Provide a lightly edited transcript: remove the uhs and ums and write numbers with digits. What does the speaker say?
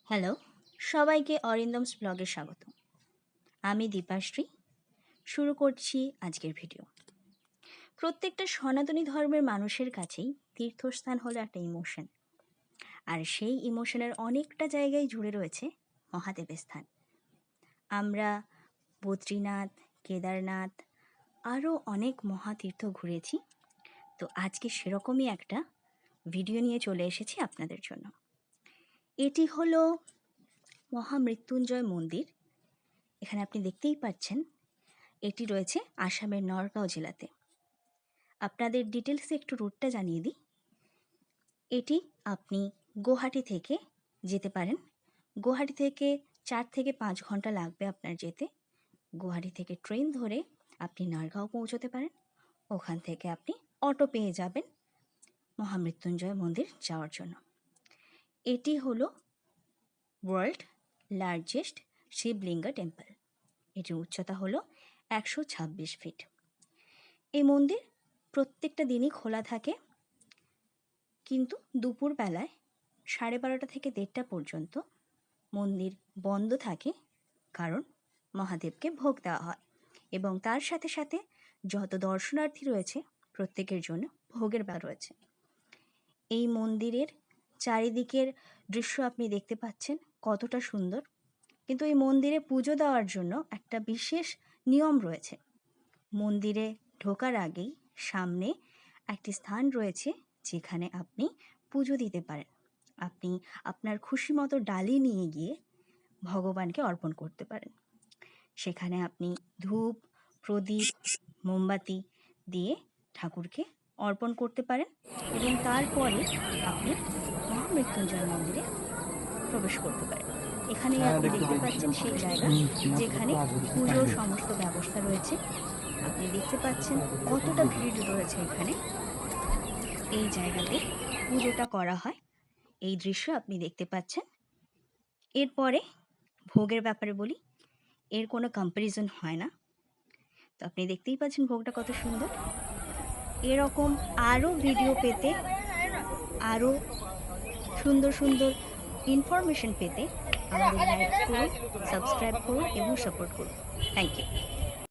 Hello, সবাইকে অরিন্দমস ব্লগে স্বাগত। আমি দীপাশ্রী। শুরু করছি আজকের ভিডিও। প্রত্যেকটা সনাতনী ধর্মের মানুষের কাছেই তীর্থস্থান হলো একটা ইমোশন, আর সেই ইমোশনের অনেকটা জায়গায় জুড়ে রয়েছে মহাদেবের স্থান। আমরা বদ্রীনাথ, কেদারনাথ, আরও অনেক মহাতীর্থ ঘুরেছি। তো আজকে সেরকমই একটা ভিডিও নিয়ে চলে এসেছি আপনাদের জন্য। এটি হলো মহামৃত্যুঞ্জয় মন্দির। এখানে আপনি দেখতেই পাচ্ছেন, এটি রয়েছে আসামের নওগাঁ জেলাতে। আপনাদের ডিটেলসে একটু রুটটা জানিয়ে দিই। এটি আপনি গুয়াহাটি থেকে যেতে পারেন। গুয়াহাটি থেকে 4 থেকে 5 ঘন্টা লাগবে আপনার যেতে। গুয়াহাটি থেকে ট্রেন ধরে আপনি নওগাঁও পৌঁছতে পারেন। ওখান থেকে আপনি অটো পেয়ে যাবেন মহামৃত্যুঞ্জয় মন্দির যাওয়ার জন্য। এটি হলো ওয়ার্ল্ড লার্জেস্ট শিবলিঙ্গ টেম্পল। এটির উচ্চতা হলো 126 ফিট। এই মন্দির প্রত্যেকটা দিনই খোলা থাকে, কিন্তু দুপুরবেলায় 12:30 থেকে 1:30 পর্যন্ত মন্দির বন্ধ থাকে, কারণ মহাদেবকে ভোগ দেওয়া হয় এবং তার সাথে সাথে যত দর্শনার্থী রয়েছে প্রত্যেকের জন্য ভোগের ব্যবস্থা রয়েছে। এই মন্দিরের চারিদিকের দৃশ্য আপনি দেখতে পাচ্ছেন কতটা সুন্দর, কিন্তু এই মন্দিরে পুজো দেওয়ার জন্য একটা বিশেষ নিয়ম রয়েছে। মন্দিরে ঢোকার আগেই সামনে একটি স্থান রয়েছে যেখানে আপনি পুজো দিতে পারেন। আপনি আপনার খুশি মতো ডালি নিয়ে গিয়ে ভগবানকে অর্পণ করতে পারেন। সেখানে আপনি ধূপ, প্রদীপ, মোমবাতি দিয়ে ঠাকুরকে অর্পণ করতে পারেন এবং তারপরে আপনি মহামৃত্যুঞ্জয় মন্দিরে প্রবেশ করতে পারেন। এখানেই আপনি দেখতে পাচ্ছেন সেই জায়গা যেখানে পুজোর সমস্ত ব্যবস্থা রয়েছে। আপনি দেখতে পাচ্ছেন কতটা ভিড় রয়েছে এখানে। এই জায়গাতে পুজোটা করা হয়, এই দৃশ্য আপনি দেখতে পাচ্ছেন। এরপরে ভোগের ব্যাপারে বলি, এর কোনো কম্প্যারিজন হয় না। তো আপনি দেখতেই পাচ্ছেন ভোগটা কত সুন্দর। এরকম আরও ভিডিও পেতে, আরও সুন্দর সুন্দর ইনফরমেশন পেতে আমাদের লাইক করুন, সাবস্ক্রাইব করুন এবং সাপোর্ট করুন। Thank you.